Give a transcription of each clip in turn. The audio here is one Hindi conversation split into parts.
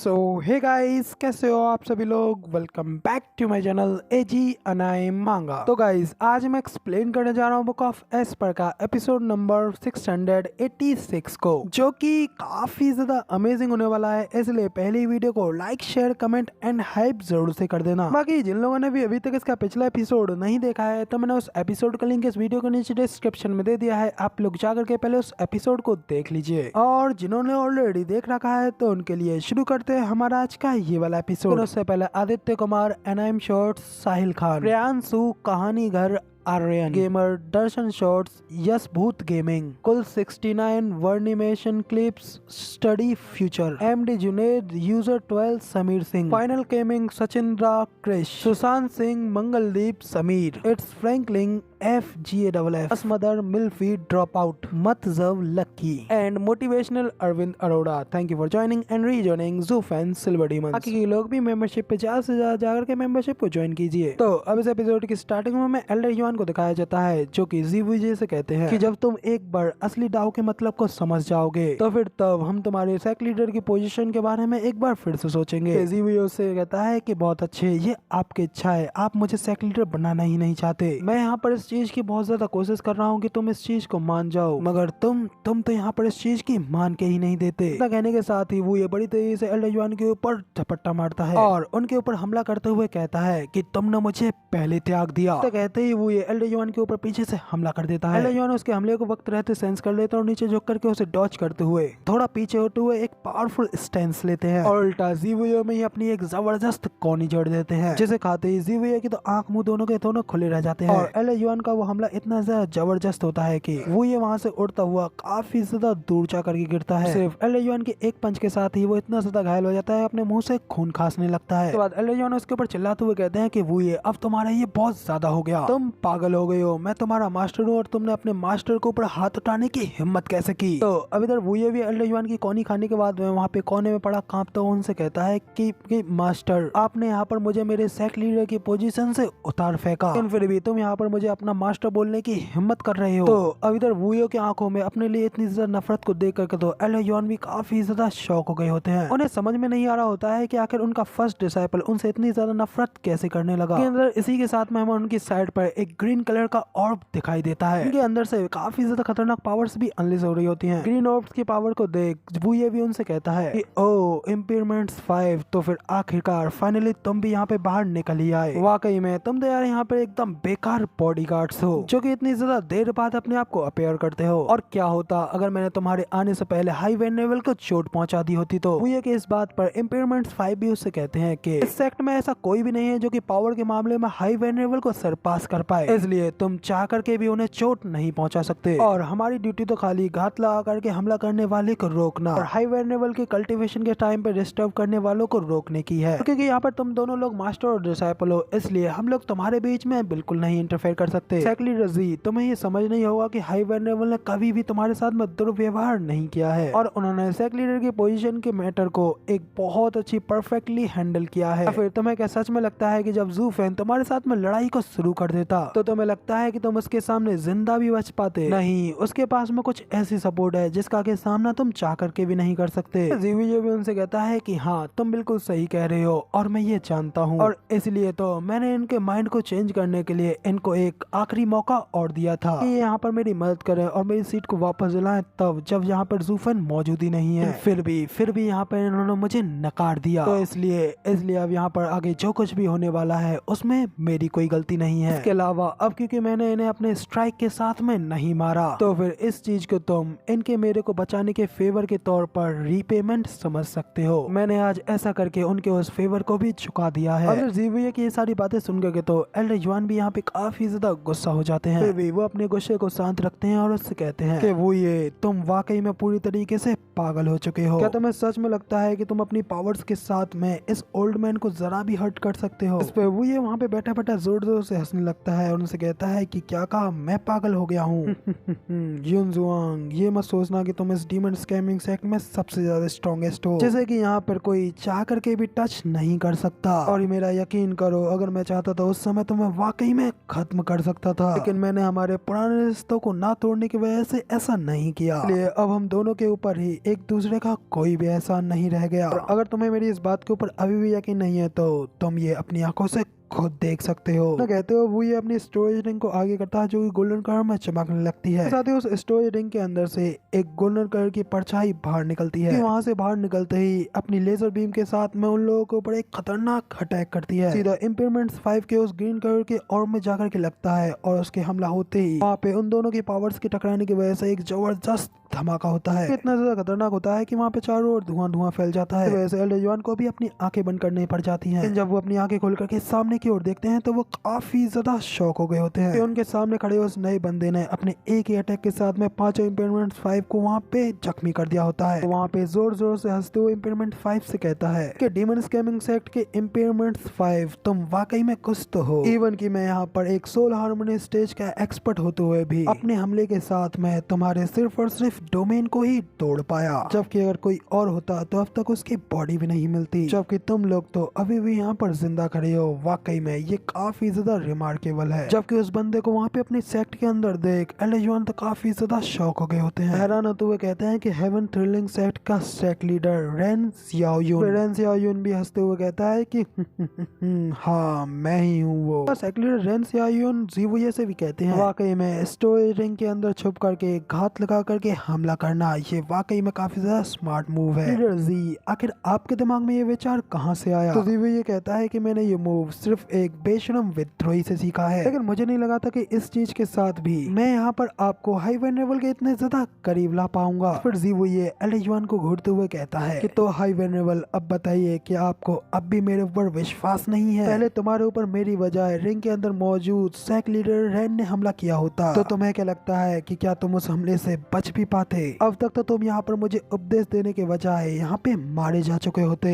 सो हे गाइस, कैसे हो आप सभी लोग। Welcome back to my channel एजी अनाई मांगा। तो गाइस, आज मैं एक्सप्लेन करने जा रहा हूँ बुक ऑफ एस्पर का एपिसोड नंबर 686 को, जो कि काफी ज्यादा अमेजिंग होने वाला है। इसलिए पहली वीडियो को like, share, comment and hype जरूर से कर देना। बाकी जिन लोगों ने भी अभी तक इसका पिछला एपिसोड नहीं देखा है, तो मैंने उस एपिसोड का लिंक इस वीडियो के नीचे डिस्क्रिप्शन में दे दिया है। आप लोग जाकर के पहले उस एपिसोड को देख लीजिए, और जिन्होंने ऑलरेडी देख रखा है तो उनके लिए शुरू करते हैं हमारा आज का ये वाला एपिसोड। उससे पहले Aditya Kumar, NIM shorts, Sahil Khan, Priyanshu, Kahani Ghar, Aryan gamer, Darshan shorts, Yash Bhoot gaming, cool 69, वर्निमेशन clips, study future, MD Junaid, user 12, Sameer Singh, final gaming, Sachindra, Krish, Sushant Singh, Mangaldeep, Sameer, it's Franklin, FGAFF, असमदर, मिल्फी, ड्रॉप आउट, मतजव, lucky and motivational Arvind Arora. Thank you for joining and rejoining जू फैन सिल्वर डीमंस। बाकी के लोग भी मेंबरशिप पे ज्यादा से ज्यादा जाकर के मेंबरशिप को ज्वाइन कीजिए। तो अब इस एपिसोड की स्टार्टिंग में मैं एल्डर युआन को दिखाया जाता है, जो कि जीवूजे से कहते हैं कि जब तुम एक बार असली दाव के मतलब को समझ जाओगे तो फिर तब हम तुम्हारे सेक लीडर की पोजीशन के बारे में एक बार फिर से सोचेंगे। जीवूजे से कहता है कि बहुत अच्छे, ये आपकी इच्छा है, आप मुझे सेक लीडर बनाना ही नहीं चाहते। मैं यहाँ पर इस चीज की बहुत ज्यादा कोशिश कर रहा हूँ कि तुम इस चीज को मान जाओ, मगर तुम तो यहाँ पर इस चीज की मान के ही नहीं देते। इतना कहने के साथ ही वो ये बड़ी तेजी से एल्डर युआन के ऊपर झपट्टा मारता है और उनके ऊपर हमला करते हुए कहता है कि तुमने मुझे पहले त्याग दिया। तो कहते ही वो ये एल्डर युआन के ऊपर पीछे से हमला कर देता है। एल्डर युआन उसके हमले को वक्त रहते सेंस कर लेता है और नीचे झुक करके उसे डॉच करते हुए थोड़ा पीछे होते हुए एक पावरफुल स्टैंस लेते हैं और उल्टा जीवूजे में ही अपनी एक जबरदस्त कौनी जोड़ देते हैं, जिसे खाते ही जीवूजे की तो आंख मुंह दोनों के दोनों खुले रह जाते हैं। और एल्डर युआन का वो हमला इतना ज्यादा जबरदस्त होता है कि वो ये वहां से उड़ता हुआ काफी ज्यादा दूर जा करके गिरता है। सिर्फ एल्डर युआन के एक पंच के साथ ही वो इतना ज्यादा घायल हो जाता है, अपने मुंह से खून खासने लगता है। उसके बाद एल्डर युआन उसके ऊपर चिल्लाते हुए कहते हैं कि वो ये अब तुम्हारा ये बहुत ज्यादा हो गया, तुम पागल हो गए हो, मैं तुम्हारा मास्टर हूँ और तुमने अपने मास्टर के ऊपर हाथ उठाने की हिम्मत कैसे की। तो अब इधर वो ये भी एल्डर युआन की कौनी खाने के बाद वहाँ पे कोने में पड़ा कांपता हुआ उनसे कहता है कि मास्टर, आपने यहाँ पर मुझे मेरे सेक लीडर की पोजीशन से उतार फेंका, लेकिन फिर भी तुम यहाँ पर मुझे अपना मास्टर बोलने की हिम्मत कर रहे हो। तो अब इधर वूयो की आंखों में अपने लिए इतनी ज्यादा नफरत को देख करके तो एल्डर युआन भी काफी ज्यादा शॉक हो गए होते हैं। उन्हें समझ में नहीं आ रहा होता है कि आखिर उनका फर्स्ट डिसाइपल उनसे इतनी ज्यादा नफरत कैसे करने लगा। अंदर इसी के साथ में हमें उनकी साइड पर एक ग्रीन कलर का ऑर्ब दिखाई देता है। इनके अंदर से काफी ज्यादा खतरनाक पावर्स भी अनलीज हो रही होती हैं। ग्रीन ऑर्ब्स की पावर को देख वूयो भी उनसे कहता है कि ओ इंपीयरमेंट्स 5, तो फिर आखिरकार फाइनली तुम भी यहाँ पे बाहर निकल ही आए। वाकई में तुम तो यार यहाँ पे एकदम बेकार बॉडीगार्ड्स हो, जो कि इतनी ज्यादा देर बाद अपने आप को अपेयर करते हो। और क्या होता अगर मैंने तुम्हारे आने से पहले हाई वेनेबल को चोट पहुंचा दी होती। तो वूयो के इस बात पर इंपीयरमेंट्स 5 भी उससे कहते हैं कि इस सेक्ट में ऐसा कोई भी नहीं है जो कि पावर के मामले में हाई वेनेबल को सरपास कर पाए, इसलिए तुम चाह करके भी उन्हें चोट नहीं पहुंचा सकते और हमारी ड्यूटी तो खाली घात लगा करके हमला करने वाले को रोकना और हाई वेनेबल के कल्टीवेशन के टाइम पे डिस्टर्ब करने वालों को रोकने की है। क्योंकि यहाँ पर तुम दोनों लोग मास्टर और डिसाइपल हो, इसलिए हम लोग तुम्हारे बीच में बिल्कुल नहीं इंटरफेयर कर सकते। सेक लीडर जी, तुम्हें ये समझ नहीं होगा कि हाई वेनेबल ने कभी भी तुम्हारे साथ में दुर्व्यवहार नहीं किया है और उन्होंने सेक लीडर की पोजीशन के मैटर को एक बहुत अच्छी परफेक्टली हैंडल किया है। फिर तुम्हें क्या सच में लगता है कि जब जू फैन तुम्हारे साथ में लड़ाई को शुरू कर देता तो तुम्हें लगता है कि तुम उसके सामने जिंदा भी बच पाते? नहीं, उसके पास में कुछ ऐसी सपोर्ट है जिसका के सामना तुम चाह करके भी नहीं कर सकते। जीवूजे भी उनसे कहता है कि हाँ, तुम बिल्कुल सही कह रहे हो और मैं ये जानता हूँ, और इसलिए तो मैंने इनके माइंड को चेंज करने के लिए इनको एक आखिरी मौका और दिया था कि यहाँ पर मेरी मदद करें और मेरी सीट को वापस दिलाएं, तब जब यहाँ पर जू फैन मौजूद ही नहीं है। फिर भी यहाँ पर इन्होंने मुझे नकार दिया, तो इसलिए अब यहाँ पर आगे जो कुछ भी होने वाला है उसमें मेरी कोई गलती नहीं है। इसके अलावा अब क्योंकि मैंने इन्हें अपने स्ट्राइक के साथ में नहीं मारा, तो फिर इस चीज को तुम इनके मेरे को बचाने के फेवर के तौर पर रीपेमेंट समझ सकते हो। मैंने आज ऐसा करके उनके उस फेवर को भी चुका दिया है। अब जीवूजे की ये सारी बातें सुन करके तो एल्डर युआन भी यहाँ पे काफी ज्यादा गुस्सा हो जाते हैं। फिर भी वो अपने गुस्से को शांत रखते हैं और उससे कहते हैं कि वो ये तुम वाकई में पूरी तरीके से पागल हो चुके हो। क्या तुम्हें सच में लगता है कि तुम अपनी पावर्स के साथ में इस ओल्ड मैन को जरा भी हर्ट कर सकते हो? इस पे वो ये वहाँ पे बैठा बैठा जोर जोर से हंसने लगता है और उनसे कहता है कि क्या कहा, मैं पागल हो गया हूँ? युनजुआंग, ये मत सोचना कि तुम इस डीमन स्कैमिंग सेक्ट में सबसे ज्यादा स्ट्रॉन्गेस्ट हो, जैसे कि यहाँ पर कोई चाह करके भी टच नहीं कर सकता। और मेरा यकीन करो, अगर मैं चाहता तो उस समय तुम्हें वाकई में खत्म कर सकता था, लेकिन मैंने हमारे पुराने रिश्तों को ना तोड़ने की वजह से ऐसा नहीं किया। इसलिए अब हम दोनों के ऊपर ही एक दूसरे का कोई भी एहसान नहीं रह गया। और अगर तुम्हें मेरी इस बात के ऊपर अभी भी यकीन नहीं है तो तुम ये अपनी आंखों से खुद देख सकते हो। ना कहते हो वो ये अपनी स्टोरेज रिंग को आगे करता है जो कि गोल्डन कलर में चमकने लगती है। साथ ही उस स्टोरेज रिंग के अंदर से एक गोल्डन कलर की परछाई बाहर निकलती है। वहाँ से बाहर निकलते ही अपनी लेजर बीम के साथ में उन लोगों के ऊपर एक खतरनाक अटैक करती है। सीधा इम्पेयरमेंट 5 के उस ग्रीन कलर के ऑर्ब में जाकर के लगता है और उसके हमला होते ही वहाँ पे उन दोनों की पावर्स के टकराने की वजह से एक जबरदस्त धमाका होता है। इतना ज्यादा खतरनाक होता है कि वहाँ पे चारों ओर धुआं धुआं फैल जाता है। वैसे एल्डर जॉन को भी अपनी आंखें बंद करनी पड़ जाती हैं। जब वो अपनी आंखें खोल करके सामने की ओर देखते हैं तो वो काफी ज्यादा शॉक हो गए होते हैं कि उनके सामने खड़े उस नए बंदे ने अपने एक ही अटैक के साथ में 5 इम्पेयरमेंट 5 को वहाँ पे जख्मी कर दिया होता है। वहाँ पे जोर जोर से हंसते हुए इम्पेयरमेंट 5 से कहता है कि डीमन स्कैमिंग सेक्ट के इम्पेयरमेंट 5 तुम वाकई में कुछ तो हो। इवन की मैं यहाँ पर एक सोल हार्मोनी स्टेज का एक्सपर्ट होते हुए भी अपने हमले के साथ में तुम्हारे सिर्फ और सिर्फ डोमेन को ही तोड़ पाया, जबकि अगर कोई और होता तो अब तक उसकी बॉडी भी नहीं मिलती, जबकि तुम लोग तो अभी भी यहाँ पर जिंदा खड़े हो। वाकई में ये काफी ज्यादा रिमार्केबल है। जबकि उस बंदे को वहाँ पे अपने सेक्ट के अंदर देख एल्डर जॉन तो काफी ज्यादा शॉक हो गए होते हैं। हैरान होते हुए कहते हैं कि हेवन थ्रिलिंग सेक्ट का सेक्ट लीडर रेन सियाओयुन भी हंसते हुए कहता है कि हाँ मैं ही हूँ वो। सेक्ट लीडर रेन सियाओयुन जीवुये से भी कहते हैं वाकई में स्टोरेज रिंग के अंदर छुप करके घात लगा करके हमला करना ये वाकई में काफी ज्यादा स्मार्ट मूव है। लीडर जी आखिर आपके दिमाग में ये विचार कहाँ से आया? तो जीवुये ये कहता है कि मैंने ये मूव सिर्फ एक बेशरम विद्रोही से सीखा है, लेकिन मुझे नहीं लगा था कि इस चीज के साथ भी मैं यहाँ पर आपको हाई वेनरेबल के इतने ज्यादा करीब ला पाऊंगा। फिर जीवुये एल्डर जॉन को घूरते हुए कहता है कि तो हाई वेनरेबल अब बताइए कि आपको अब भी मेरे ऊपर विश्वास नहीं है? पहले तुम्हारे ऊपर मेरी बजाय रिंग के अंदर मौजूद सेक्ट लीडर रेन ने हमला किया होता तो तुम्हें क्या लगता है कि क्या तुम उस हमले से बच भी पाते? अब तक तो तुम यहाँ पर मुझे उपदेश देने के बजाय यहाँ पे मारे जा चुके होते।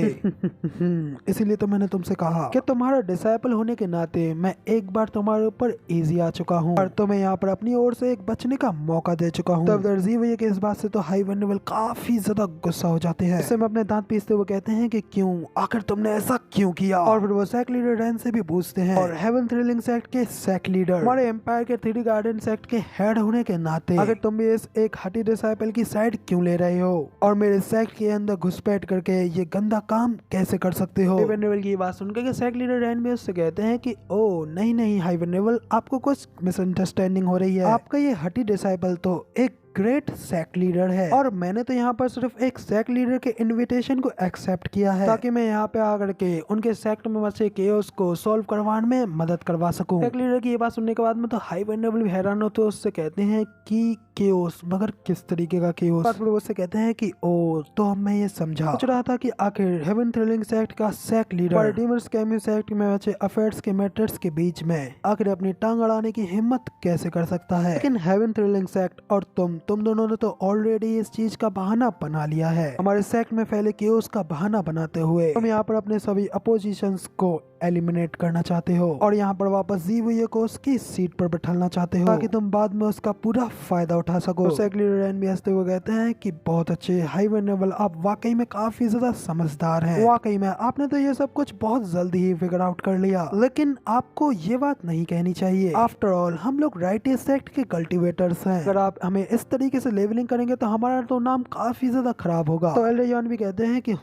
इसीलिए तो मैंने तुमसे कहा कि तुम्हारा डिसाइपल होने के नाते मैं एक बार तुम्हारे ऊपर इजी आ चुका हूँ और तुम्हें यहाँ पर अपनी ओर से एक बचने का मौका दे चुका हूँ। तब दर्जी के इस बात से तो हाई वेनरेबल काफी ज्यादा गुस्सा हो जाते हैं। इससे में अपने दांत पीसते हुए कहते हैं कि क्यों, आखिर तुमने ऐसा क्यों किया? और फिर वो सेक्ट लीडर रेन से भी पूछते हैं और हेवन थ्रिलिंग सेक्ट के सेक्ट लीडर हमारे एम्पायर के 3D गार्डन सेक्ट के हेड होने के नाते अगर तुम भी इस एक हटी डिसाइपल की साइड क्यों ले रहे हो और मेरे सेक्ट के अंदर घुसपैठ करके ये गंदा काम कैसे कर सकते हो? वेनरेबल की बात सुनकर सेक्ट लीडर रेन भी उससे कहते हैं कि ओ नहीं नहीं हाई वेनरेबल, आपको कुछ मिसअंडरस्टैंडिंग हो रही है। आपका ये हटी डिसाइपल तो एक ग्रेट सेक्ट लीडर है और मैंने तो यहाँ पर सिर्फ एक सेक्ट लीडर के इनविटेशन को एक्सेप्ट किया है ताकि मैं यहाँ पे आकर के उनके सेक्ट में मचे केओस को सॉल्व करवाने में मदद करवा सकूं। सेक्ट लीडर की ये बात सुनने के बाद में तो हाई वेनरेबल भी हैरान होते हैं। उससे कहते हैं कि केओस, मगर किस तरीके का केओस? फिर उससे कहते हैं कि ओ तो अब मैं ये सोच रहा था कि आखिर हेवन थ्रिलिंग सेक्ट का sect leader demon scamming sect में बचे अफेयर्स के मैटर्स के बीच में आखिर अपनी टांग अड़ाने की हिम्मत कैसे कर सकता है? लेकिन हेवन थ्रिलिंग सेक्ट और तुम दोनों ने तो ऑलरेडी इस चीज का बहाना बना लिया है। हमारे सेक्ट में फैले केओस का बहाना बनाते हुए तुम यहाँ पर अपने सभी अपोजिशंस को एलिमिनेट करना चाहते हो और यहाँ पर वापस जीवुये को उसकी सीट पर बैठाना चाहते हो ताकि तुम बाद में उसका पूरा फायदा उठा सको। सेक्ट लीडर रेन भी हंसते हुए कहते हैं कि बहुत अच्छे हाई वेनरेबल, आप वाकई में काफी ज्यादा समझदार हैं। वाकई में आपने तो ये सब कुछ बहुत जल्दी ही फिगर आउट कर लिया, लेकिन आपको ये बात नहीं कहनी चाहिए। आफ्टर ऑल हम लोग राइटियस सेक्ट के कल्टिवेटर्स हैं। अगर आप हमें इस तरीके से लेवलिंग करेंगे तो हमारा तो नाम काफी ज्यादा खराब होगा। तो एल्डर जॉन भी कहते हैं कि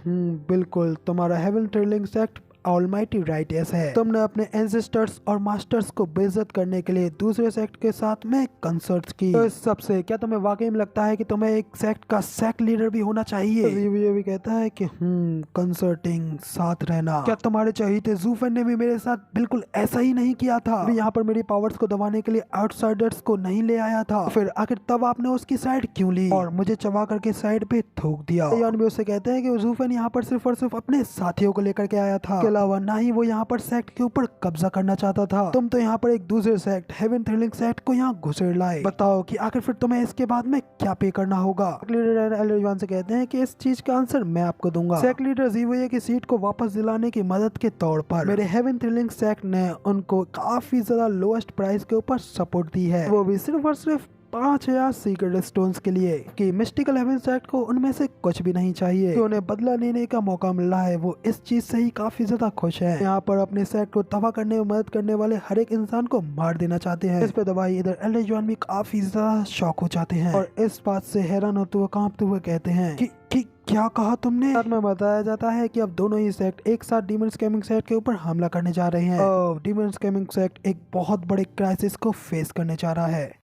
बिल्कुल, तुम्हारा heaven thrilling sect almighty righteous है। तुमने अपने एंसेस्टर्स और मास्टर्स को बेइज्जत करने के लिए दूसरे सेक्ट के साथ में कंसर्ट्स की। तो इस सब से क्या तुम्हें वाकई में लगता है कि तुम्हें एक सेक्ट का सेक्ट लीडर भी होना चाहिए? तो ये भी कहता है कि कंसर्टिंग, साथ रहना। क्या तुम्हारे चहीते ज़ूफेन ने भी मेरे साथ बिल्कुल ऐसा ही नहीं किया था? यहाँ पर मेरी पावर्स को दबाने के लिए आउटसाइडर्स को नहीं ले आया था, फिर आखिर तब आपने उसकी साइड क्यों ली और मुझे चबा करके साइड पे थूक दिया? यान भी उससे कहते हैं कि ज़ूफेन यहाँ पर सिर्फ और सिर्फ अपने साथियों को लेकर के आया था, अलावा ना ही वो यहाँ पर सेक्ट के ऊपर कब्जा करना चाहता था। तुम तो यहाँ पर एक दूसरे सेक्ट हेवन थ्रिलिंग सेक्ट को यहाँ घुसेड़ लाए। बताओ कि आखिर फिर तुम्हें इसके बाद में क्या पे करना होगा? लीडर एल्डर जॉन से कहते हैं कि इस चीज का आंसर मैं आपको दूंगा। सेक्ट लीडर जीवुये की सीट को वापस दिलाने की मदद के तौर पर मेरे हेवन थ्रिलिंग सेक्ट ने उनको काफी ज्यादा लोएस्ट प्राइस के ऊपर सपोर्ट दी है, वो भी सिर्फ और सिर्फ 5000 सीक्रेट स्टोन्स के लिए कि मिस्टिकल हेवन सेट को उनमें से कुछ भी नहीं चाहिए कि उन्हें बदला लेने का मौका मिल रहा है। वो इस चीज से ही काफी ज्यादा खुश है। यहाँ पर अपने सेट को तबाह करने में मदद करने वाले हर एक इंसान को मार देना चाहते हैं। इस पे दवाई इधर एल्डर जॉन भी काफी ज्यादा शॉक हो जाते हैं और इस बात से हैरान होते हुए कांपते हुए कहते हैं कि क्या कहा तुमने। बाद में बताया जाता है कि अब दोनों ही सेक्ट एक साथ डीमन स्कैमिंग सेक्ट के ऊपर हमला करने जा रहे हैं। डीमन स्कैमिंग सेक्ट एक बहुत बड़े क्राइसिस को फेस करने जा रहा है।